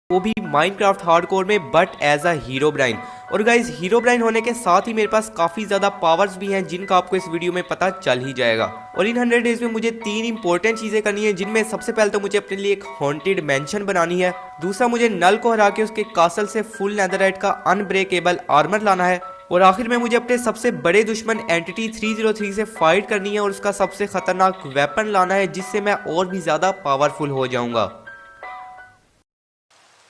वो भी Minecraft hardcore में, but as a Herobrine. और गाइज हीरो ब्राइन होने के साथ ही मेरे पास काफ़ी ज़्यादा पावर्स भी हैं जिनका आपको इस वीडियो में पता चल ही जाएगा। और इन 100 डेज में मुझे 3 इंपॉर्टेंट चीज़ें करनी है, जिनमें सबसे पहले तो मुझे अपने लिए एक हॉन्टेड मैंशन बनानी है, दूसरा मुझे नल को हरा के उसके कासल से फुल नेदरराइट का अनब्रेकेबल आर्मर लाना है, और आखिर में मुझे अपने सबसे बड़े दुश्मन एंटिटी 303 से फाइट करनी है और उसका सबसे खतरनाक वेपन लाना है, जिससे मैं और भी ज़्यादा पावरफुल हो जाऊंगा।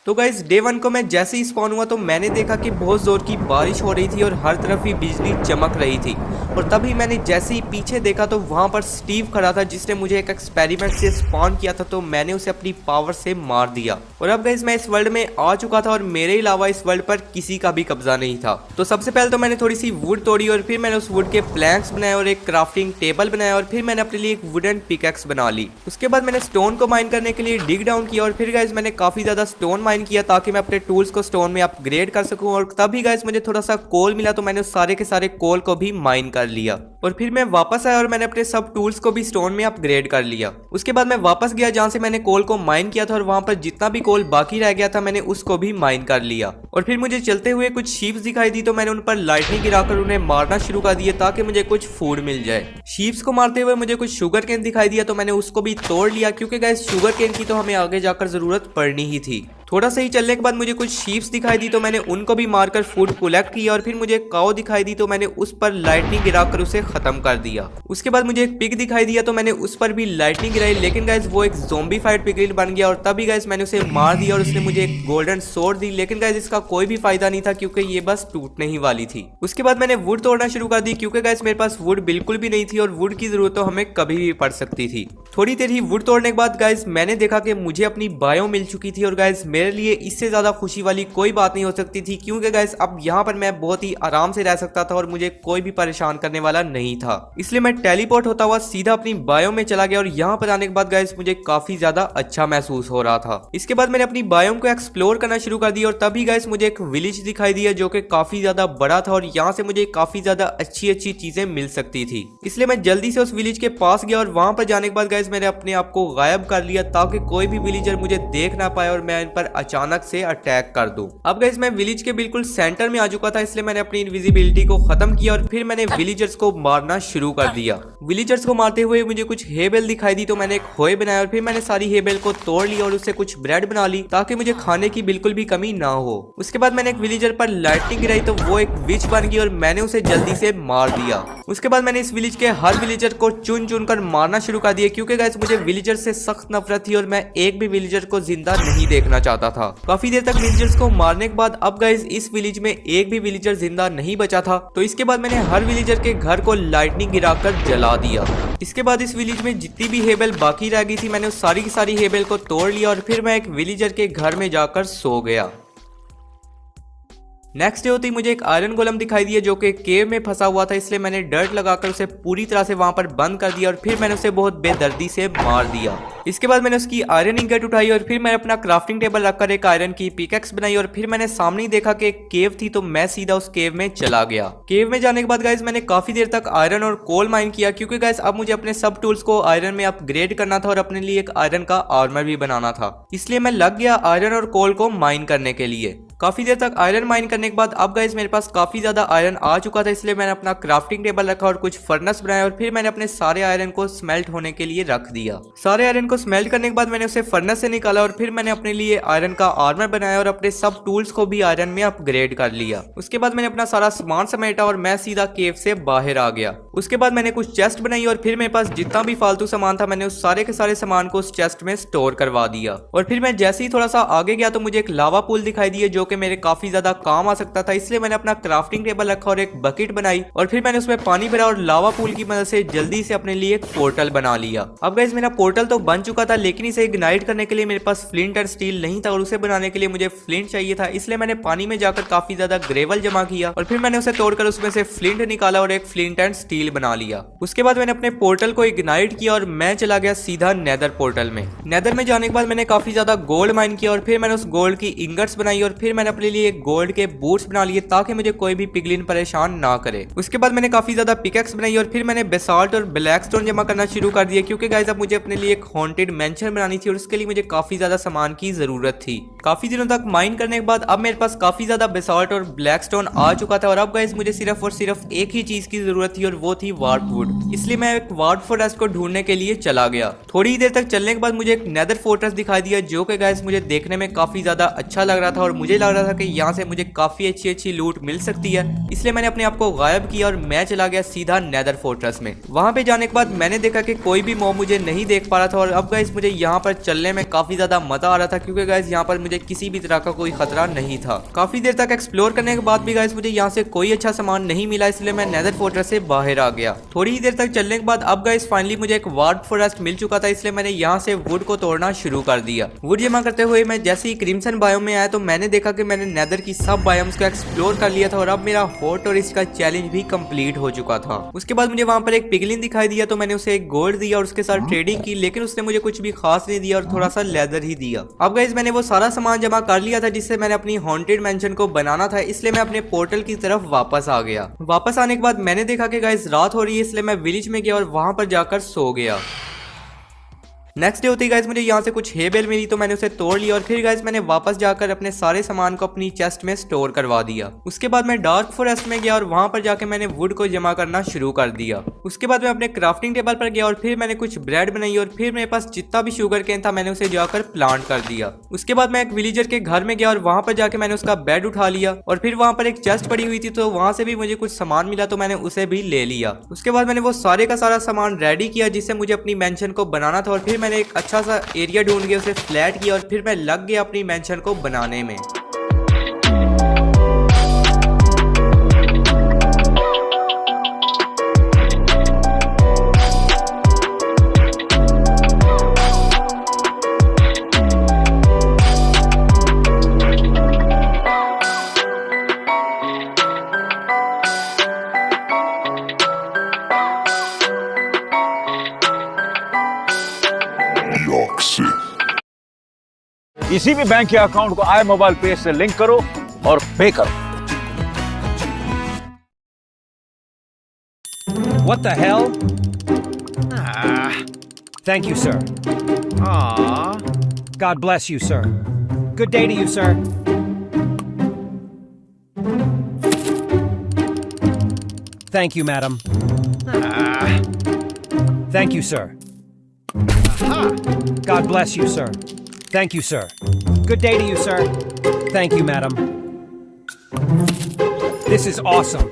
तो गाइज डे 1 को मैं जैसे ही स्पॉन हुआ तो मैंने देखा कि बहुत ज़ोर की बारिश हो रही थी और हर तरफ ही बिजली चमक रही थी। और तभी मैंने जैसे ही पीछे देखा तो वहाँ पर स्टीव खड़ा था, जिसने मुझे एक एक्सपेरिमेंट से स्पॉन किया था, तो मैंने उसे अपनी पावर से मार दिया। और अब गाइज मैं इस वर्ल्ड में आ चुका था और मेरे अलावा इस वर्ल्ड पर किसी का भी कब्जा नहीं था। तो सबसे पहले तो मैंने थोड़ी सी वुड तोड़ी और फिर मैंने उस वुड के प्लैंक्स बनाए और एक क्राफ्टिंग टेबल बनाया, और फिर मैंने अपने लिए एक वुडन पिकैक्स बना ली। उसके बाद मैंने स्टोन को माइन करने के लिए डिग डाउन किया, और फिर गाइज मैंने काफ़ी ज़्यादा स्टोन माइन किया ताकि मैं अपने टूल्स को स्टोन में अपग्रेड कर सकूं। और तभी गाइस मुझे थोड़ा सा कोल मिला, तो मैंने उस सारे के सारे कोल को भी माइन कर लिया। और फिर मैं वापस आया और मैंने अपने सब टूल्स को भी स्टोन में अपग्रेड कर लिया। उसके बाद मैं वापस गया जहां से मैंने कोल को माइन किया था, और वहां पर जितना भी कोल बाकी रह गया था मैंने उसको भी माइन कर लिया। और फिर मुझे चलते हुए कुछ शीप्स दिखाई दी, तो मैंने उन पर लाइटनिंग गिराकर उन्हें मारना शुरू कर दिया ताकि मुझे कुछ फूड मिल जाए। शीप्स को मारते हुए मुझे कुछ शुगर केन दिखाई दिया, तो मैंने उसको भी तोड़ लिया, क्योंकि गाइस शुगर केन की तो हमें आगे जाकर जरूरत पड़नी ही थी। थोड़ा सा ही चलने के बाद मुझे कुछ शीप्स दिखाई दी, तो मैंने उनको भी मारकर फूड कलेक्ट किया। और फिर मुझे एक काऊ दिखाई दी, तो मैंने उस पर लाइटनिंग गिराकर उसे खत्म कर दिया। उसके बाद मुझे एक पिग दिखाई दिया, तो मैंने उस पर भी लाइटनिंग गिराई, लेकिन गाइस वो एक ज़ॉम्बीफाइड पिगलिन बन गया। और तभी गाइस मैंने उसे मार दिया और उसने मुझे एक गोल्डन सोर्ड दी, लेकिन गाइस इसका कोई भी फायदा नहीं था क्योंकि ये बस टूटने ही वाली थी। उसके बाद मैंने वुड तोड़ना शुरू कर दी, क्योंकि गाइस मेरे पास वुड बिल्कुल भी नहीं थी और वुड की जरूरत तो हमें कभी भी पड़ सकती थी। थोड़ी देर ही वुड तोड़ने के बाद गाइस मैंने देखा कि मुझे अपनी बायो मिल चुकी थी। और गाइस मेरे लिए इससे ज्यादा खुशी वाली कोई बात नहीं हो सकती थी, क्योंकि गाइस अब यहाँ पर मैं बहुत ही आराम से रह सकता था और मुझे कोई भी परेशान करने वाला नहीं था। इसलिए मैं टेलीपोर्ट होता हुआ सीधा अपनी बायो में चला गया, और यहाँ पर आने के बाद गाइस मुझे काफी ज्यादा अच्छा महसूस हो रहा था। इसके बाद मैंने अपनी बायोम को एक्सप्लोर करना शुरू कर दिया, और तभी गाइस मुझे एक विलेज दिखाई दिया जो कि काफी ज्यादा बड़ा था, और यहाँ से मुझे काफी ज्यादा अच्छी अच्छी चीजें मिल सकती थी। इसलिए मैं जल्दी से उस विलेज के पास गया, और वहां पर जाने के बाद गाइस मैंने अपने आप को गायब कर लिया ताकि कोई भी विलेजर मुझे देख ना पाए और मैं इन पर अचानक से अटैक कर दूं। अब गाइस मैं विलेज के बिल्कुल सेंटर में आ चुका था, इसलिए मैंने अपनी इनविजिबिलिटी को खत्म किया और फिर मैंने विलेजर्स को मारना शुरू कर दिया। विलेजर्स को मारते हुए मुझे कुछ हेबेल दिखाई दी, तो मैंने एक होए बनाया और फिर मैंने सारी हेबेल को तोड़ लिया और उससे कुछ ब्रेड बना ली ताकि मुझे खाने की बिल्कुल भी कमी ना हो। उसके बाद मैंने एक विलेजर पर लाइटनिंग गिराई, तो वो एक विच बन गई और मैंने उसे जल्दी से मार दिया। उसके बाद मैंने इस विलेज के हर विलेजर को चुन चुन कर मारना शुरू कर दिया, क्योंकि गाइस मुझे विलेजर से सख्त नफरत थी और मैं एक भी विलेजर को जिंदा नहीं देखना चाहता था। काफी देर तक विलेजर्स को मारने के बाद अब गाइस इस विलेज में एक भी विलेजर जिंदा नहीं बचा था, तो इसके बाद मैंने हर विलेजर के घर को लाइटनिंग गिराकर जला दिया। इसके बाद इस विलेज में जितनी भी हेबेल बाकी रह गई थी मैंने उस सारी की सारी हेबेल को तोड़ लिया, और फिर मैं एक विलेजर के घर में जाकर सो गया। नेक्स्ट डे होती मुझे एक आयरन गोलम दिखाई दिया जो कि केव में फंसा हुआ था, इसलिए मैंने डर्ट लगाकर उसे पूरी तरह से वहां पर बंद कर दिया और फिर मैंने उसे बहुत बेदर्दी से मार दिया। इसके बाद मैंने उसकी आयरन इंगट उठाई और फिर मैंने अपना क्राफ्टिंग टेबल रखकर एक आयरन की पिकैक्स बनाई, और फिर मैंने सामने ही देखा कि एक केव थी, तो मैं सीधा उस केव में चला गया। केव में जाने के बाद गाइस मैंने काफी देर तक आयरन और कोल माइन किया, क्योंकि गाइस अब मुझे अपने सब टूल्स को आयरन में अपग्रेड करना था और अपने लिए एक आयरन का आर्मर भी बनाना था। इसलिए मैं लग गया आयरन और कोल को माइन करने के लिए। काफी देर तक आयरन माइन करने के बाद अब गाइस मेरे पास काफी ज्यादा आयरन आ चुका था, इसलिए मैंने अपना क्राफ्टिंग टेबल रखा और कुछ फर्नेस बनाया, और फिर मैंने अपने सारे आयरन को स्मेल्ट होने के लिए रख दिया। सारे आयरन को स्मेल्ट करने के बाद मैंने उसे फर्नेस से निकाला और फिर मैंने अपने लिए आयरन का आर्मर बनाया और अपने सब टूल्स को भी आयरन में अपग्रेड कर लिया। उसके बाद मैंने अपना सारा सामान समेटा और मैं सीधा केव से बाहर आ गया। उसके बाद मैंने कुछ चेस्ट बनाई और फिर मेरे पास जितना भी फालतू सामान था मैंने उस सारे के सारे सामान को उस चेस्ट में स्टोर करवा दिया। और फिर मैं जैसे ही थोड़ा सा आगे गया तो मुझे एक लावा पूल दिखाई दिया जो कि मेरे काफी ज्यादा काम आ सकता था, इसलिए मैंने अपना क्राफ्टिंग टेबल रखा और एक बकेट बनाई और फिर मैंने उसमें पानी भरा और लावा पूल की मदद से जल्दी से अपने लिए एक पोर्टल बना लिया। अब गाइस मेरा पोर्टल तो बन चुका था, लेकिन इसे इग्नाइट करने के लिए मेरे पास फ्लिंट और स्टील नहीं था और उसे बनाने के लिए मुझे फ्लिंट चाहिए था, इसलिए मैंने पानी में जाकर काफी ज्यादा ग्रेवल जमा किया और फिर मैंने उसे तोड़कर उसमें से फ्लिंट निकाला और एक फ्लिंट एंड स्टील बना लिया। उसके बाद मैंने अपने पोर्टल को इग्नाइट किया और मैं चला गया सीधा नेदर पोर्टल में। नेदर में जाने के बाद मैंने काफी ज्यादा गोल्ड माइन किया और फिर मैंने उस गोल्ड की इंगट्स बनाई और फिर मैंने अपने लिए गोल्ड के बूट्स बना लिए ताकि मुझे कोई भी पिगलिन परेशान ना करे। उसके बाद मैंने काफी ज्यादा पिकेक्स बनाई और फिर मैंने बेसाल्ट और ब्लैक स्टोन जमा करना शुरू कर दिया, क्योंकि गाइस अब मुझे अपने लिए एक हॉन्टेड मेंशन बनानी थी और उसके लिए मुझे काफी ज्यादा सामान की जरूरत थी। काफी दिनों तक माइन करने के बाद अब मेरे पास काफी ज्यादा बेसाल्ट और ब्लैक स्टोन आ चुका था और अब गाइस मुझे सिर्फ और सिर्फ एक ही चीज की जरूरत थी और वो थी वार्प वुड। इसलिए मैं एक वार्प फोरेस्ट को ढूंढने के लिए चला गया। थोड़ी देर तक चलने के बाद मुझे एक नेदर फोर्ट्रेस दिखाई दिया, जो कि गाइस मुझे देखने में काफी ज्यादा अच्छा लग रहा था और मुझे लग रहा था कि यहाँ से मुझे काफी अच्छी लूट मिल सकती है। इसलिए मैंने अपने आप को गायब किया और मैं चला गया सीधा नेदर फोर्ट्रेस में। वहां पे जाने के बाद मैंने देखा कि कोई भी मॉब मुझे नहीं देख पा रहा था और अब गाइस मुझे यहाँ पर चलने में काफी ज्यादा मजा आ रहा था, क्योंकि गाइस यहाँ पर मुझे किसी भी तरह का कोई खतरा नहीं था। काफी देर तक एक्सप्लोर करने के बाद भी गाइस मुझे यहाँ से कोई अच्छा सामान नहीं मिला, इसलिए मैं नेदर फोर्ट्रेस से बाहर आ गया। थोड़ी ही देर तक चलने के बाद अब गाइस फाइनली मुझे एक वार्प फोरेस्ट मिल चुका था, इसलिए मैंने यहाँ से वुड को तोड़ना शुरू कर दिया। वुड जमा करते हुए मैं जैसे ही क्रिम्सन बायोम में आया तो मैंने देखा कि मैंने नेदर की सब बायोम्स को एक्सप्लोर कर लिया था और अब मेरा हॉट टूरिस्ट का चैलेंज भी कंप्लीट हो चुका था। उसके बाद मुझे वहां पर एक पिगलिन दिखाई दिया तो मैंने उसे एक गोल्ड दिया और उसके साथ ट्रेडिंग की, लेकिन उसने मुझे कुछ भी खास नहीं दिया और थोड़ा सा लेदर ही दिया। अब गाइस मैंने वो सारा सामान जमा कर लिया था जिससे मैंने अपनी हॉन्टेड मेंशन को बनाना था, इसलिए मैं अपने पोर्टल की तरफ वापस आ गया। वापस आने के बाद मैंने देखा कि गाइस रात हो रही है, इसलिए मैं विलेज में गया और वहां पर जाकर सो गया। नेक्स्ट डे होती गाइस मुझे यहाँ से कुछ हे बेल मिली तो मैंने उसे तोड़ लिया और फिर गाइस मैंने वापस जाकर अपने सारे सामान को अपनी चेस्ट में स्टोर करवा दिया। उसके बाद मैं डार्क फॉरेस्ट में गया और वहां पर जाके मैंने वुड को जमा करना शुरू कर दिया। उसके बाद मैं अपने क्राफ्टिंग टेबल पर गया और फिर मैंने कुछ ब्रेड बनाई और फिर मेरे पास जितना भी शुगर केन था मैंने उसे जाकर प्लांट कर दिया। उसके बाद मैं एक विलेजर के घर में गया और वहां पर जाके मैंने उसका बेड उठा लिया और फिर वहां पर एक चेस्ट पड़ी हुई थी तो वहां से भी मुझे कुछ सामान मिला तो मैंने उसे भी ले लिया। उसके बाद मैंने वो सारे का सारा सामान रेडी किया जिससे मुझे अपनी मेंशन को बनाना था और फिर मैंने एक अच्छा सा एरिया ढूंढ के उसे फ्लैट किया और फिर मैं लग गया अपनी मेंशन को बनाने में। किसी भी बैंक के अकाउंट को आई मोबाइल पे से लिंक करो और पे करो। What the hell? Thank you, sir. God bless you, sir. Good day to you, sir. Thank you, madam. Thank you, sir. God bless you, sir. Thank you, sir. Good day to you, sir. Thank you, madam. This is awesome.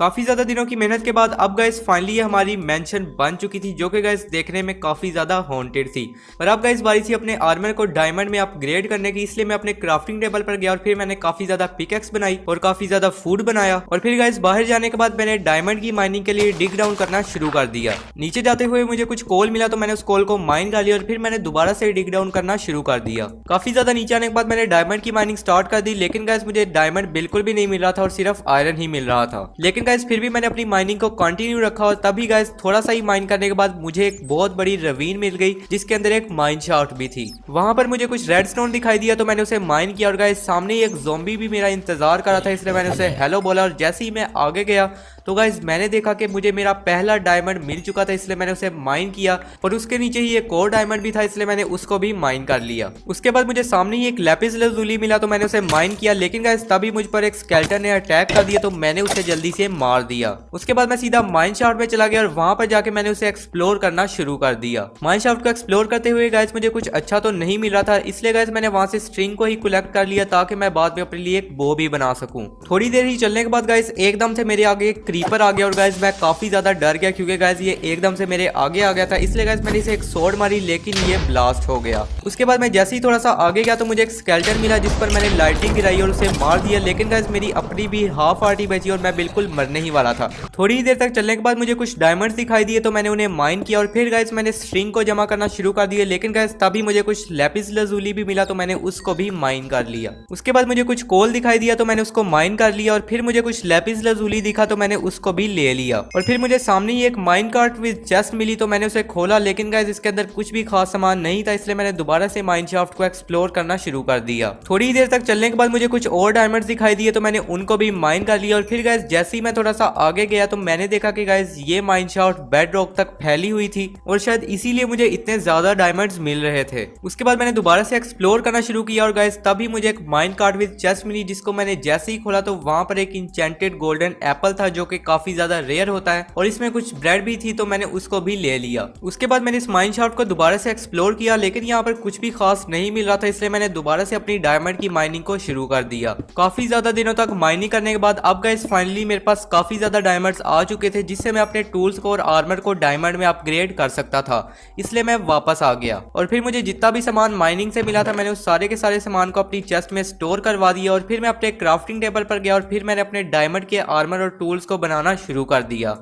काफी ज्यादा दिनों की मेहनत के बाद अब guys finally ये हमारी मेंशन बन चुकी थी, जो कि गाइस देखने में काफी ज्यादा हॉन्टेड थी। और अब गाइस बारी थी अपने आर्मर को डायमंड में अपग्रेड करने की, इसलिए मैं अपने क्राफ्टिंग टेबल पर गया और फिर मैंने काफी ज्यादा पिकेक्स बनाई और काफी ज्यादा फूड बनाया और फिर गाइस बाहर जाने के बाद मैंने डायमंड की माइनिंग के लिए डिग डाउन करना शुरू कर दिया। नीचे जाते हुए मुझे कुछ कोल मिला तो मैंने उस कोल को माइन कर लिया और फिर मैंने दोबारा से डिग डाउन करना शुरू कर दिया। काफी ज्यादा नीचे आने के बाद मैंने डायमंड की माइनिंग स्टार्ट कर दी, लेकिन गाइस मुझे डायमंड बिल्कुल भी नहीं मिल रहा था और सिर्फ आयरन ही मिल रहा था। लेकिन गाइस फिर भी मैंने अपनी माइनिंग को कंटिन्यू रखा और तभी गाइस थोड़ा सा ही माइन करने के बाद मुझे एक बहुत बड़ी रवीन मिल गई जिसके अंदर एक माइन शाफ्ट भी थी। वहां पर मुझे कुछ रेड स्टोन दिखाई दिया तो मैंने उसे माइन किया और गाइस सामने ही एक ज़ॉम्बी भी मेरा इंतजार कर रहा था, इसलिए मैंने उसे हेलो बोला और जैसे ही मैं आगे गया तो गाइस मैंने देखा कि मुझे मेरा पहला डायमंड मिल चुका था, इसलिए मैंने उसे माइन किया और उसके नीचे ही एक और डायमंड भी था, इसलिए मैंने उसको भी माइन कर लिया। उसके बाद मुझे सामने ही एक लैपिस लज़ूली मिला तो मैंने उसे माइन किया, लेकिन गाइस तभी मुझ पर एक स्केलेटन ने अटैक कर दिया तो मैंने उसे जल्दी से मार दिया। उसके बाद मैं सीधा माइन शाफ्ट में चला गया और वहां पर जाके मैंने उसे एक्सप्लोर करना शुरू कर दिया। माइन शाफ्ट को एक्सप्लोर करते हुए गाइस मुझे कुछ अच्छा तो नहीं मिल रहा था, इसलिए गाइस मैंने वहां से स्ट्रिंग को ही कलेक्ट कर लिया ताकि मैं बाद में अपने लिए एक बो भी बना सकूं। थोड़ी देर ही चलने के बाद गाइस एकदम से मेरे आगे एक क्रीपर आ गया और गाइस मैं काफी ज्यादा डर गया क्योंकि गाइस ये एकदम से मेरे आगे आ गया था। इसलिए गाइस मैंने इसे एक स्वॉर्ड मारी लेकिन ये ब्लास्ट हो गया। उसके बाद मैं जैसे ही थोड़ा सा आगे गया तो मुझे एक स्केलेटन मिला जिस पर मैंने लाइटिंग गिराई और उसे मार दिया। लेकिन गाइस मेरी अपनी भी हाफ आर्टी बची और मैं बिल्कुल मरने ही वाला था। थोड़ी ही देर तक चलने के बाद मुझे कुछ डायमंड्स दिखाई दिए तो मैंने उन्हें माइन किया और फिर गाइस मैंने स्ट्रिंग को जमा करना शुरू कर दिया। लेकिन गाइस तभी मुझे कुछ लैपिस लजूली भी मिला तो मैंने उसको भी माइन कर लिया। उसके बाद मुझे कुछ कोल दिखाई दिया तो मैंने उसको माइन कर लिया और फिर मुझे कुछ लैपिस लजूली दिखा तो मैंने उसको भी ले लिया। और फिर मुझे सामने ही एक माइन कार्ट विद चेस्ट मिली तो मैंने उसे खोला। लेकिन गाइस इसके अंदर कुछ भी खास सामान नहीं था, इसलिए मैंने दोबारा से माइन शाफ्ट को एक्सप्लोर करना शुरू कर दिया। थोड़ी ही देर तक चलने के बाद मुझे कुछ और डायमंड्स दिखाई दिए तो मैंने उनको भी माइन कर लिया। और फिर गाइस जैसे ही मैं थोड़ा सा आगे गया तो मैंने देखा कि गाइस ये माइन शाफ्ट बेड रॉक तक फैली हुई थी और शायद इसीलिए मुझे इतने ज्यादा डायमंड्स मिल रहे थे। उसके बाद मैंने दोबारा से एक्सप्लोर करना शुरू किया और गाइस तभी मुझे एक माइन कार्ट विद चेस्ट मिली जिसको मैंने जैसे ही खोला तो वहां पर एक इंचेंटेड गोल्डन एप्पल था जो कि काफी ज्यादा रेयर होता है और इसमें कुछ ब्रेड भी थी तो मैंने उसको भी ले लिया। उसके बाद मैंने इस माइन शाफ्ट को दोबारा से एक्सप्लोर किया लेकिन यहाँ पर कुछ भी खास नहीं मिल रहा था, इसलिए मैंने दोबारा से अपनी डायमंड की माइनिंग को शुरू कर दिया। काफी ज्यादा दिनों तक माइनिंग करने के बाद अब गाइस फाइनली मेरे पास काफी ज्यादा डायमंड्स आ चुके थे जिससे मैं अपने टूल्स को और आर्मर को डायमंड में अपग्रेड कर सकता था। इसलिए मैं वापस आ गया और फिर मुझे जितना भी सामान माइनिंग से मिला था मैंने उस सारे के सारे सामान को अपनी चेस्ट में स्टोर करवा दिया। और फिर मैं अपने क्राफ्टिंग टेबल पर गया और फिर मैंने अपने डायमंड के आर्मर और टूल्स को बनाना शुरू कर दिया।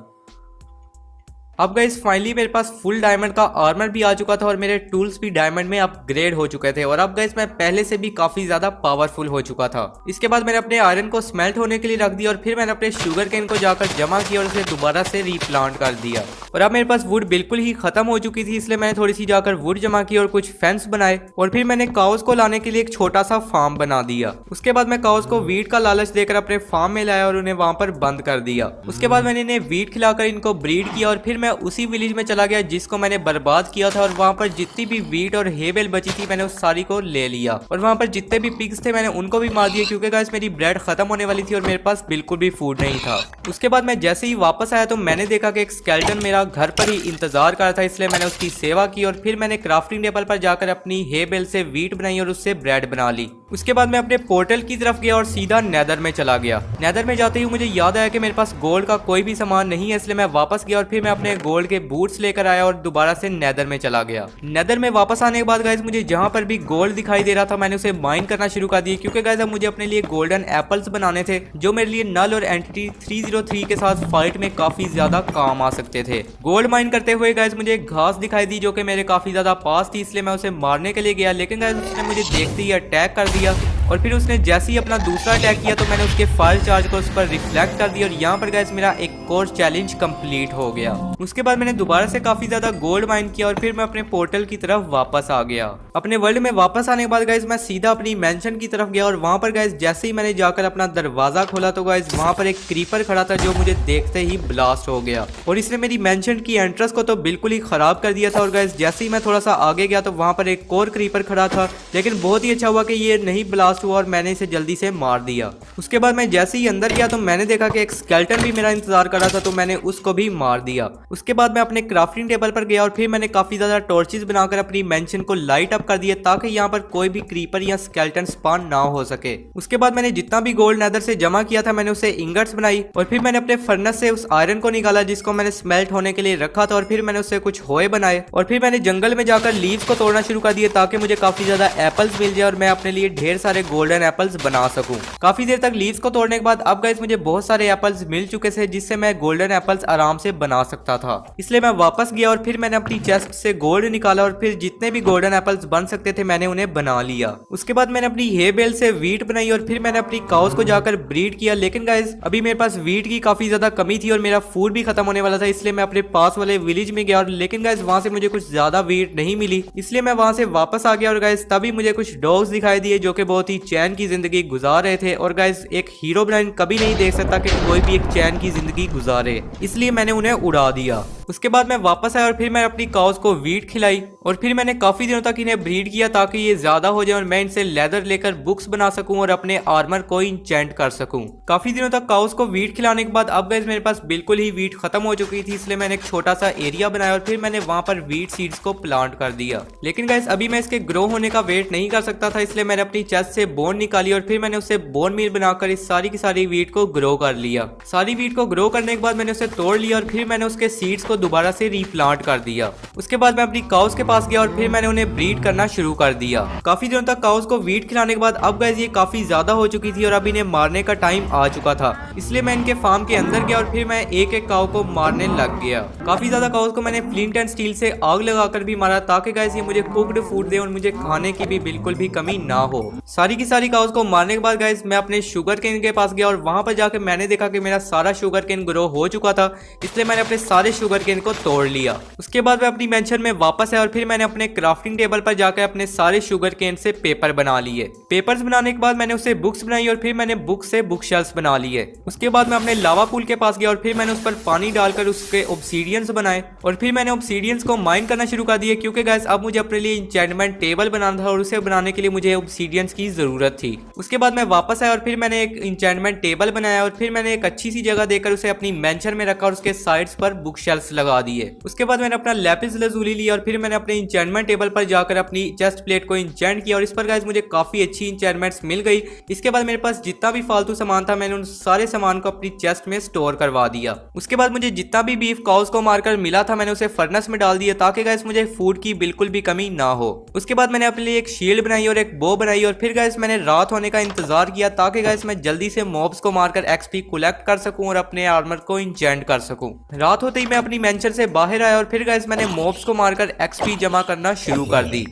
अब गाइस फाइनली मेरे पास फुल डायमंड का आर्मर भी आ चुका था और मेरे टूल्स भी डायमंड में अपग्रेड हो चुके थे और अब गाइस मैं पहले से भी काफी ज्यादा पावरफुल हो चुका था। इसके बाद मैंने अपने आयरन को स्मेल्ट होने के लिए रख दिया और फिर मैंने अपने शुगर केन को जाकर जमा किया और उसे दोबारा से रीप्लांट कर दिया। और अब मेरे पास वुड बिल्कुल ही खत्म हो चुकी थी, इसलिए मैंने थोड़ी सी जाकर वुड जमा की और कुछ फेंस बनाए और फिर मैंने काउस को लाने के लिए एक छोटा सा फार्म बना दिया। उसके बाद मैं काउस को वीट का लालच देकर अपने फार्म में लाया और उन्हें वहां पर बंद कर दिया। उसके बाद मैंने इन्हें वीट खिलाकर इनको ब्रीड किया और फिर मैं उसी विलेज में चला गया जिसको मैंने बर्बाद किया था और वहां पर जितनी भी वीट और हेबेल बची थी मैंने उस सारी को ले लिया और वहां पर जितने भी पिग्स थे मैंने उनको भी मार दिया क्योंकि गाइस मेरी ब्रेड खत्म होने वाली थी और मेरे पास बिल्कुल भी फूड नहीं था। उसके बाद मैं जैसे ही वापस आया तो मैंने देखा कि एक स्केलेटन मेरा घर पर ही इंतजार कर रहा था, इसलिए मैंने उसकी सेवा की और फिर मैंने क्राफ्टिंग टेबल पर जाकर अपनी हेबेल से वीट बनाई और उससे ब्रेड बना ली। उसके बाद मैं अपने पोर्टल की तरफ गया और सीधा नेदर में चला गया। नेदर में जाते ही मुझे याद आया कि मेरे पास गोल्ड का कोई भी सामान नहीं है, इसलिए मैं वापस गया और फिर मैं अपने गोल्ड के बूट्स लेकर आया और दोबारा से नेदर में चला गया। नेदर में वापस आने के बाद गाइस मुझे जहां पर भी गोल्ड दिखाई दे रहा था मैंने उसे माइन करना शुरू कर दिया क्योंकि गाइस अब मुझे अपने लिए गोल्डन एप्पल्स बनाने थे जो मेरे लिए नल और एंटिटी 303 के साथ फाइट में काफी ज्यादा काम आ सकते थे। गोल्ड माइन करते हुए गाइस मुझे एक घास दिखाई दी जो कि मेरे काफी ज्यादा पास थी, इसलिए मैं उसे मारने के लिए गया लेकिन गाइस उसने मुझे देखते ही अटैक कर दिया और फिर उसने जैसे ही अपना दूसरा अटैक किया तो मैंने उसके फायर चार्ज को उस पर रिफ्लेक्ट कर दिया और यहाँ पर गाइस मेरा एक और चैलेंज कंप्लीट हो गया। उसके बाद मैंने दोबारा से काफी ज्यादा गोल्ड माइन किया और फिर मैं अपने पोर्टल की तरफ वापस आ गया। अपने वर्ल्ड में वापस आने के बाद गाइस मैं सीधा अपनी मेंशन की तरफ गया और वहां पर गाइस जैसे ही मैंने जाकर अपना दरवाजा खोला तो गाइस वहां पर एक क्रीपर खड़ा था जो मुझे देखते ही ब्लास्ट हो गया और इसने मेरी मेंशन की एंट्रेंस को तो बिल्कुल ही खराब कर दिया था। और गाइस जैसे ही मैं थोड़ा सा आगे गया तो वहां पर एक और क्रीपर खड़ा था, लेकिन बहुत ही अच्छा हुआ कि ये नहीं ब्लास्ट हुआ और मैंने इसे जल्दी से मार दिया। उसके बाद मैं जैसे ही अंदर गया तो मैंने देखा कि एक स्केलेटन भी मेरा इंतजार कर रहा था तो मैंने उसको भी मार दिया। उसके बाद मैं अपने क्राफ्टिंग टेबल पर गया और फिर मैंने काफी ज्यादा टॉर्चेस बनाकर अपनी मेंशन को लाइट अप कर दिया ताकि यहाँ पर कोई भी क्रीपर या स्केलेटन स्पॉन ना हो सके। उसके बाद मैंने जितना भी गोल्ड नेदर से जमा किया था मैंने उसे इंगट्स बनाई और फिर मैंने अपने फर्नेस से उस आयरन को निकाला जिसको मैंने स्मेल्ट होने के लिए रखा था और फिर मैंने उससे कुछ होए बनाए और फिर मैंने जंगल में जाकर लीव्स को तोड़ना शुरू कर दिया ताकि मुझे काफी ज्यादा एप्पल्स मिल जाए और मैं अपने लिए ढेर सारे गोल्डन एप्पल्स बना सकूं। काफी देर तक लीव्स को तोड़ने के बाद अब गाइस मुझे बहुत सारे एप्पल्स मिल चुके थे जिससे मैं गोल्डन एप्पल्स आराम से बना सकता था, इसलिए मैं वापस गया और फिर मैंने अपनी चेस्ट से गोल्ड निकाला और फिर जितने भी गोल्डन एप्पल्स बन सकते थे मैंने उन्हें बना लिया। उसके बाद मैंने अपनी हे बेल से वीट बनाई और फिर मैंने अपनी काउस को जाकर ब्रीड किया, लेकिन गाइस अभी मेरे पास वीट की काफी ज्यादा कमी थी और मेरा फूड भी खत्म होने वाला था, इसलिए मैं अपने पास वाले विलेज में गया और लेकिन गाइस वहां से मुझे कुछ ज्यादा वीट नहीं मिली, इसलिए मैं वहां से वापस आ गया और गाइस तभी मुझे कुछ डॉग्स दिखाई दिए जो कि बहुत ही चैन की जिंदगी गुजार रहे थे। और गाइस एक हीरो ब्रांड कभी नहीं देख सकता कि कोई भी एक चैन की जिंदगी गुजारे, इसलिए मैंने उन्हें उड़ा दिया। उसके बाद मैं वापस आया और फिर मैंने अपनी काउस को वीट खिलाई और फिर मैंने काफी दिनों तक इन्हें ब्रीड किया ताकि ये ज्यादा हो जाए और मैं इनसे लेदर लेकर बुक्स बना सकूं और अपने आर्मर को इंचेंट कर सकूं। काफी दिनों तक काउस को वीट खिलाने के बाद अब गाइस मेरे पास बिल्कुल ही वीट खत्म हो चुकी थी, इसलिए मैंने एक छोटा सा एरिया बनाया और फिर मैंने वहां पर वीट सीड्स को प्लांट कर दिया। लेकिन गाइस अभी मैं इसके ग्रो होने का वेट नहीं कर सकता था, इसलिए मैंने अपनी चेस्ट से बोन निकाली और फिर मैंने उससे बोन मील बनाकर इस सारी की सारी वीट को ग्रो कर लिया। सारी वीट को ग्रो करने के बाद मैंने उसे तोड़ लिया और फिर मैंने उसके सीड्स को दोबारा से रीप्लांट कर दिया। उसके बाद मैं अपनी काउस के पास गया और फिर मैंने उन्हें ब्रीड करना शुरू कर दिया। काफी दिनों तक काउस को वीट खिलाने के बाद अब गाइस ये काफी ज्यादा हो चुकी थी और अब इन्हें मारने का टाइम आ चुका था, इसलिए मैं इनके फार्म के अंदर गया और फिर मैं एक एक काउ को मारने लग गया। काफी ज्यादा काउस को मैंने फ्लिंट एंड स्टील से आग लगाकर भी मारा ताकि गाइस ये मुझे कुक्ड फूड दे और मुझे खाने की भी बिल्कुल भी कमी ना हो। सारी की सारी काउस को मारने के बाद गाइस मैं अपने शुगर केन के पास गया और वहां पर जाकर मैंने देखा कि मेरा सारा शुगर केन ग्रो हो चुका था, इसलिए मैंने अपने सारे शुगर केन को तोड़ लिया। उसके बाद मैं अपनी मेंशन में वापस आया और फिर मैंने अपने क्राफ्टिंग टेबल पर जाकर अपने सारे शुगर केन से पेपर बना लिए। पेपर्स बनाने के बाद मैंने उसे बुक्स बनाई और फिर मैंने बुक से बुक शेल्फ्स बना लिए। उसके बाद मैं अपने लावा पूल के पास गया और फिर मैंने उस पर पानी डालकर उसके ऑब्सीडियंस बनाए और फिर मैंने ऑब्सीडियंस को माइन करना शुरू कर दिया, क्योंकि गाइस अब मुझे अपने लिए इंचेंटमेंट टेबल बनाना था और उसे बनाने के लिए मुझे ऑब्सीडियंस की जरूरत थी। उसके बाद मैं वापस आया और फिर मैंने एक इंचेंटमेंट टेबल बनाया और फिर मैंने एक अच्छी सी जगह देकर उसे अपनी मेंशन में रखा और उसके साइड्स पर बुक शेल्फ्स लगा दिए। उसके बाद मैंने अपना लैपिस लजूली लिया और फिर मैंने अपने इंचेंटमेंट टेबल पर जाकर अपनी चेस्ट प्लेट को इंचेंट किया और इस पर गाइस मुझे काफी अच्छी इंचेंटमेंट्स मिल गई। इसके बाद मेरे पास जितना भी फालतू सामान था मैंने उन सारे सामान को अपनी चेस्ट में स्टोर करवा दिया। उसके बाद मुझे जितना भी बीफ काउस को मारकर मिला था मैंने उसे फर्नेस में डाल दिया ताकि गाइस मुझे फूड की बिल्कुल भी कमी ना हो। उसके बाद मैंने अपने लिए एक शील्ड बनाई और एक बो बनाई और फिर गाइस मैंने रात होने का इंतजार किया ताकि गाइस मैं जल्दी से मॉब्स को मारकर एक्सपी कलेक्ट कर सकूं और अपने आर्मर को इंचेंट कर सकूं। रात होते ही मैं अपनी मेंशन से बाहर आया और फिर गाइस मैंने मॉब्स को मारकर एक्सपी जमा करना शुरू कर दी।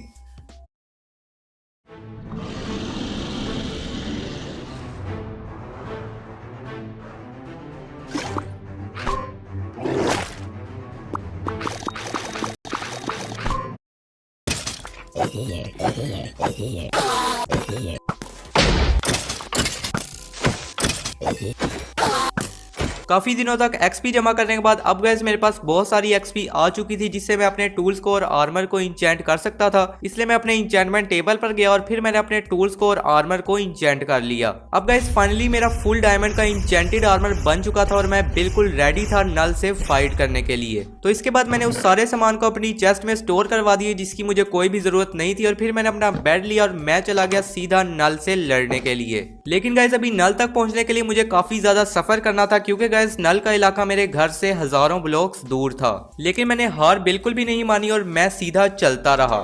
काफी दिनों तक एक्सपी जमा करने के बाद अब गाइस मेरे पास बहुत सारी एक्सपी आ चुकी थी जिससे मैं अपने टूल्स को और आर्मर को इंचेंट कर सकता था, इसलिए मैं अपने इंचेंटमेंट टेबल पर गया और फिर मैंने अपने टूल्स को और आर्मर को इंचेंट कर लिया। अब गाइस फाइनली मेरा फुल डायमंड का इंचेंटेड आर्मर बन चुका था और मैं बिल्कुल रेडी था नल से फाइट करने के लिए। तो इसके बाद मैंने उस सारे सामान को अपनी चेस्ट में स्टोर करवा दिए जिसकी मुझे कोई भी जरूरत नहीं थी और फिर मैंने अपना बेड लिया और मैं चला गया सीधा नल से लड़ने के लिए। लेकिन गाइस अभी नल तक पहुंचने के लिए मुझे काफी ज्यादा सफर करना था, क्योंकि गाइस नल का इलाका मेरे घर से हजारों ब्लॉक्स दूर था। लेकिन मैंने हार बिल्कुल भी नहीं मानी और मैं सीधा चलता रहा।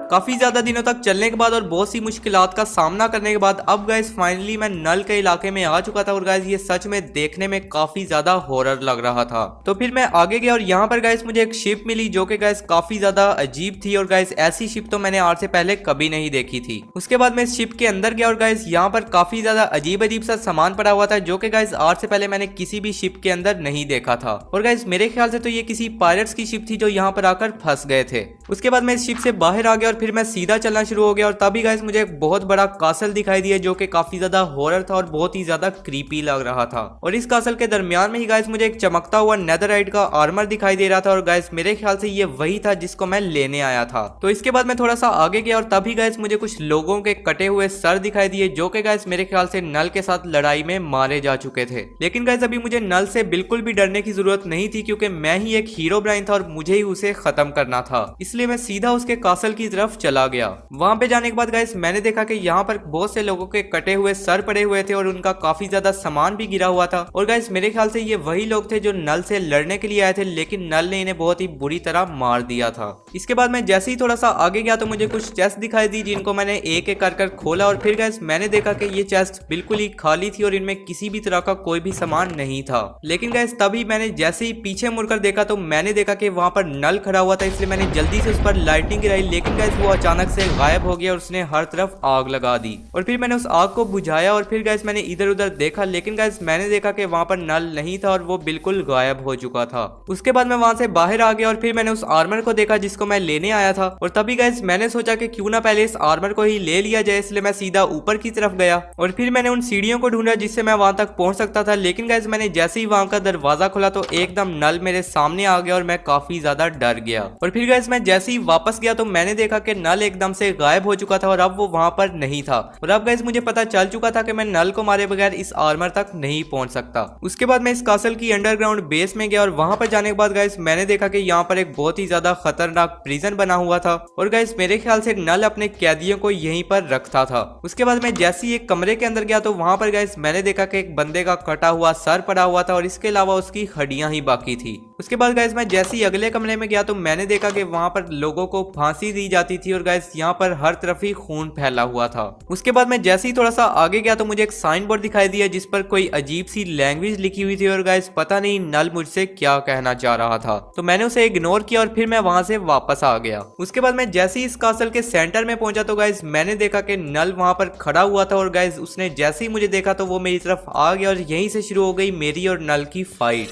काफी ज्यादा दिनों तक चलने के बाद और बहुत सी मुश्किलात का सामना करने के बाद अब गाइस फाइनली मैं नल के इलाके में आ चुका था और गाइस ये सच में देखने में काफी ज्यादा हॉरर लग रहा था। तो फिर मैं आगे गया और यहाँ पर गाइस मुझे एक शिप मिली जो कि गाइस काफी ज्यादा अजीब थी और गाइस ऐसी शिप तो मैंने आज से पहले कभी नहीं देखी थी। उसके बाद मैं इस शिप के अंदर गया और गाइस यहाँ पर काफी ज्यादा अजीब अजीब सा सामान पड़ा हुआ था जो कि गाइस आज से पहले मैंने किसी भी शिप के अंदर नहीं देखा था। और गाइस मेरे ख्याल से तो ये किसी पायरेट्स की शिप थी जो यहाँ पर आकर फंस गए थे। उसके बाद मैं इस शिप से बाहर आ गया और फिर मैं सीधा चलना शुरू हो गया और तभी गाइस मुझे एक बहुत बड़ा कासल दिखाई दिया जो कि काफी ज्यादा हॉरर था और बहुत ही ज्यादा क्रीपी लग रहा था। और इस कासल के दरमियान में ही गाइस मुझे एक चमकता हुआ नेदरराइट का आर्मर दिखाई दे रहा था और गाइस मेरे ख्याल से ये वही था जिसको मैं लेने आया था। तो इसके बाद मैं थोड़ा सा आगे गया और तभी गाइस मुझे कुछ लोगों के कटे हुए सर दिखाई दिए जो कि गाइस मेरे ख्याल से नल के साथ लड़ाई में मारे जा चुके थे। लेकिन गाइस अभी मुझे नल से बिल्कुल भी डरने की जरूरत नहीं थी, क्योंकि मैं ही एक हीरो ब्राइन था और मुझे ही उसे खत्म करना था। इसलिए मैं सीधा उसके कासल की तरफ चला गया। वहां पे जाने के बाद गाइस मैंने देखा कि यहाँ पर बहुत से लोगों के कटे हुए सर पड़े हुए थे और उनका काफी ज्यादा सामान भी गिरा हुआ था। और गाइस मेरे ख्याल से ये वही लोग थे जो नल से लड़ने के लिए आए थे, लेकिन नल ने इन्हें बहुत ही बुरी तरह मार दिया था। इसके बाद मैं जैसे ही थोड़ा सा आगे गया तो मुझे कुछ चेस्ट दिखाई दी जिनको मैंने एक एक कर खोला और फिर गाइस मैंने देखा कि ये चेस्ट बिल्कुल ही खाली थी और इनमें किसी भी तरह का कोई भी सामान नहीं था। लेकिन गाइस तभी मैंने जैसे ही पीछे मुड़कर देखा तो मैंने देखा कि वहां पर नल खड़ा हुआ था, इसलिए मैंने जल्दी से उस पर लाइटिंग गिराई। लेकिन गाइस गाइस वो अचानक से गायब हो गया और उसने हर तरफ आग लगा दी। और फिर मैंने उस आग को बुझाया और फिर गाइस मैंने इधर उधर देखा, लेकिन गाइस मैंने देखा कि वहां पर नल नहीं था और वो बिल्कुल गायब हो चुका था। उसके बाद मैं वहां से बाहर आ गया और फिर मैंने उस आर्मर को देखा जिसको मैं लेने आया था। और तभी गाइस मैंने सोचा कि क्यों ना पहले इस आर्मर को ही ले लिया जाए, इसलिए मैं सीधा ऊपर की तरफ गया और फिर मैंने उन सीढ़ियों को ढूंढा जिससे मैं वहां तक पहुंच सकता था। लेकिन गाइस मैंने जैसे ही वहां का दरवाजा खोला तो एकदम नल मेरे सामने आ गया और मैं काफी ज्यादा डर गया। और फिर गाइस मैं जैसे ही वापस गया तो मैंने देखा कि नल एकदम से गायब हो चुका था और अब वो वहां पर नहीं था। और अब गाइस मुझे पता चल चुका था कि मैं नल को मारे बगैर इस आर्मर तक नहीं पहुंच सकता। उसके बाद मैं इस कासल की अंडरग्राउंड बेस में गया और वहां पर जाने के बाद गाइस मैंने देखा कि यहाँ पर एक बहुत ही ज्यादा खतरनाक प्रिजन बना हुआ था और गाइस मेरे ख्याल से नल अपने कैदियों को यहीं पर रखता था। उसके बाद मैं जैसे ही एक कमरे के अंदर गया तो वहां पर गाइस मैंने देखा कि एक बंदे का कटा हुआ सर पड़ा हुआ था और इसके अलावा उसकी हड्डियां ही बाकी थी। उसके बाद गाइस मैं जैसे ही अगले कमरे में गया तो मैंने देखा कि वहां पर लोगों को फांसी दी जाती थी और गाइस यहाँ पर हर तरफ ही खून फैला हुआ था। उसके बाद मैं जैसे ही थोड़ा सा आगे गया तो मुझे एक साइन बोर्ड दिखाई दिया जिस पर कोई अजीब सी लैंग्वेज लिखी हुई थी और गाइस पता नहीं नल मुझसे क्या कहना चाह रहा था। तो मैंने उसे इग्नोर किया और फिर मैं वहां से वापस आ गया। उसके बाद मैं जैसे ही इस कासल के सेंटर में पहुंचा तो गाइस मैंने देखा कि नल वहां पर खड़ा हुआ था और गाइस उसने जैसे ही मुझे देखा तो वो मेरी तरफ आ गया और यहीं से शुरू हो गई मेरी और नल की फाइट।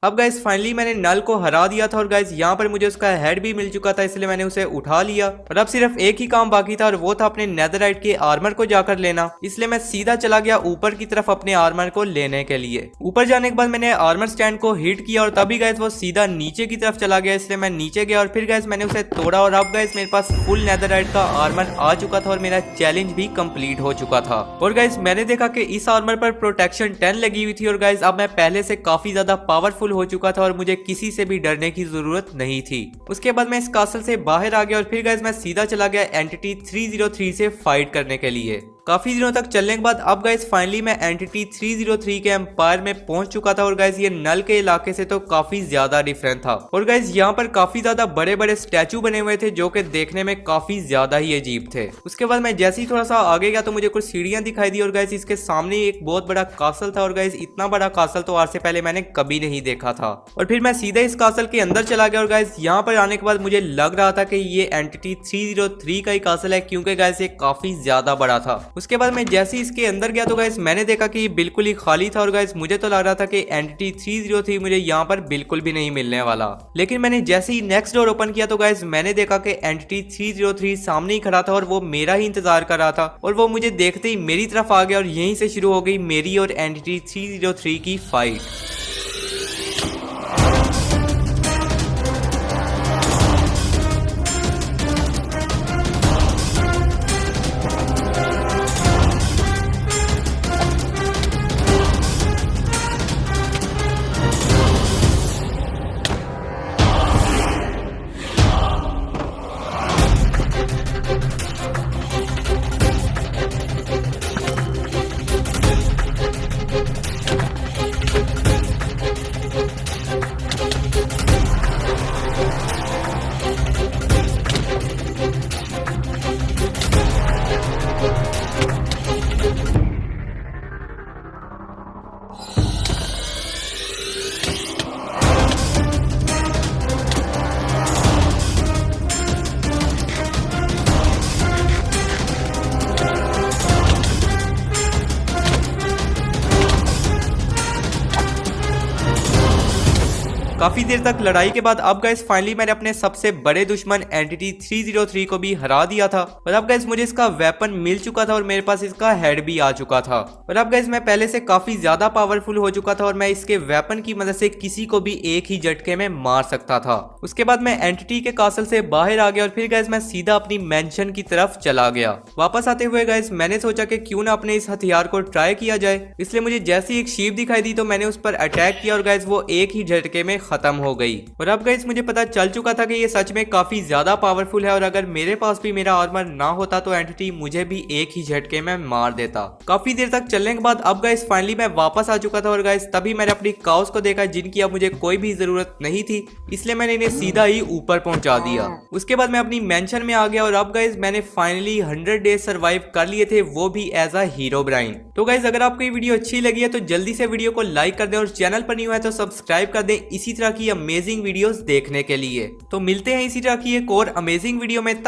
अब गाइस फाइनली मैंने नल को हरा दिया था और गाइस यहाँ पर मुझे उसका हेड भी मिल चुका था, इसलिए मैंने उसे उठा लिया। और अब सिर्फ एक ही काम बाकी था और वो था अपने नेदरराइट के आर्मर को जाकर लेना। इसलिए मैं सीधा चला गया ऊपर की तरफ अपने आर्मर को लेने के लिए। ऊपर जाने के बाद मैंने आर्मर स्टैंड को हिट किया और तभी गाइस वो सीधा नीचे की तरफ चला गया, इसलिए मैं नीचे गया और फिर गाइस मैंने उसे तोड़ा और अब गाइस मेरे पास फुल नेदरराइट का आर्मर आ चुका था और मेरा चैलेंज भी कंप्लीट हो चुका था। और गाइस मैंने देखा कि इस आर्मर पर प्रोटेक्शन 10 लगी हुई थी और गाइस अब मैं पहले से काफी ज्यादा पावरफुल हो चुका था और मुझे किसी से भी डरने की जरूरत नहीं थी। उसके बाद मैं इस कासल से बाहर आ गया और फिर गाइस मैं सीधा चला गया एंटिटी 303 से फाइट करने के लिए। काफी दिनों तक चलने के बाद अब गाइस फाइनली मैं एंटिटी 303 के एम्पायर में पहुंच चुका था और गाइस ये नल के इलाके से तो काफी ज्यादा डिफरेंट था। और गाइस यहाँ पर काफी ज्यादा बड़े बड़े स्टैचू बने हुए थे जो कि देखने में काफी ज्यादा ही अजीब थे। उसके बाद मैं जैसे ही थोड़ा सा आगे गया तो मुझे कुछ सीढ़ियां दिखाई दी और गाइस इसके सामने एक बहुत बड़ा कासल था और गाइस इतना बड़ा कासल तो आज से पहले मैंने कभी नहीं देखा था। और फिर मैं सीधे इस कासल के अंदर चला गया और गाइस यहाँ पर आने के बाद मुझे लग रहा था कि ये एंटिटी 303 का ही कासल है, क्योंकि गाइस ये काफी ज्यादा बड़ा था। उसके बाद मैं जैसे ही इसके अंदर गया तो गाइस मैंने देखा कि ये बिल्कुल ही खाली था और गाइस मुझे तो लग रहा था कि एंटिटी 303 मुझे यहाँ पर बिल्कुल भी नहीं मिलने वाला। लेकिन मैंने जैसे ही नेक्स्ट डोर ओपन किया तो गाइस मैंने देखा कि एंटिटी 303 सामने ही खड़ा था और वो मेरा ही इंतजार कर रहा था और वो मुझे देखते ही मेरी तरफ आ गया और यहीं से शुरू हो गई मेरी और एंटिटी 303 की फाइट। काफी देर तक लड़ाई के बाद अब गाइस फाइनली मैंने अपने सबसे बड़े दुश्मन एंटिटी 303 को भी हरा दिया था और अब गाइस मुझे इसका वेपन मिल चुका था और मेरे पास इसका हेड भी आ चुका था और अब गाइस मैं पहले से काफी ज्यादा पावरफुल हो चुका था और मैं इसके वेपन की मदद से किसी को भी एक ही झटके में मार सकता था। उसके बाद मैं एंटिटी के कासल से बाहर आ गया और फिर गाइस मैं सीधा अपनी मेंशन की तरफ चला गया। वापस आते हुए गाइस मैंने सोचा कि क्यों ना अपने इस हथियार को ट्राई किया जाए, इसलिए मुझे जैसी एक शीप दिखाई दी तो मैंने उस पर अटैक किया और गाइस वो एक ही झटके में खत्म हो गई। और अब गाइस मुझे पता चल चुका था कि ये सच में काफी ज्यादा पावरफुल है और अगर मेरे पास भी मेरा आर्मर ना होता तो एंटिटी मुझे भी एक ही झटके में मार देता। काफी देर तक चलने के बाद अब गाइस फाइनली मैं वापस आ चुका था और गाइस तभी मैंने अपनी काउस को देखा जिनकी अब मुझे कोई भी जरूरत नहीं थी, इसलिए मैंने इन्हें सीधा ही ऊपर पहुंचा दिया। उसके बाद मैं अपनी मेंशन में आ गया और अब गाइस मैंने फाइनली 100 डेज सर्वाइव कर लिए थे, वो भी एज अ हीरो ब्राइन। तो गाइस अगर आपको ये वीडियो अच्छी लगी है तो जल्दी से वीडियो को लाइक कर दें और चैनल पर न्यू है तो सब्सक्राइब कर दें इसी तरह की अमेजिंग वीडियोस देखने के लिए। तो मिलते हैं इसी तरह की एक और अमेजिंग वीडियो में।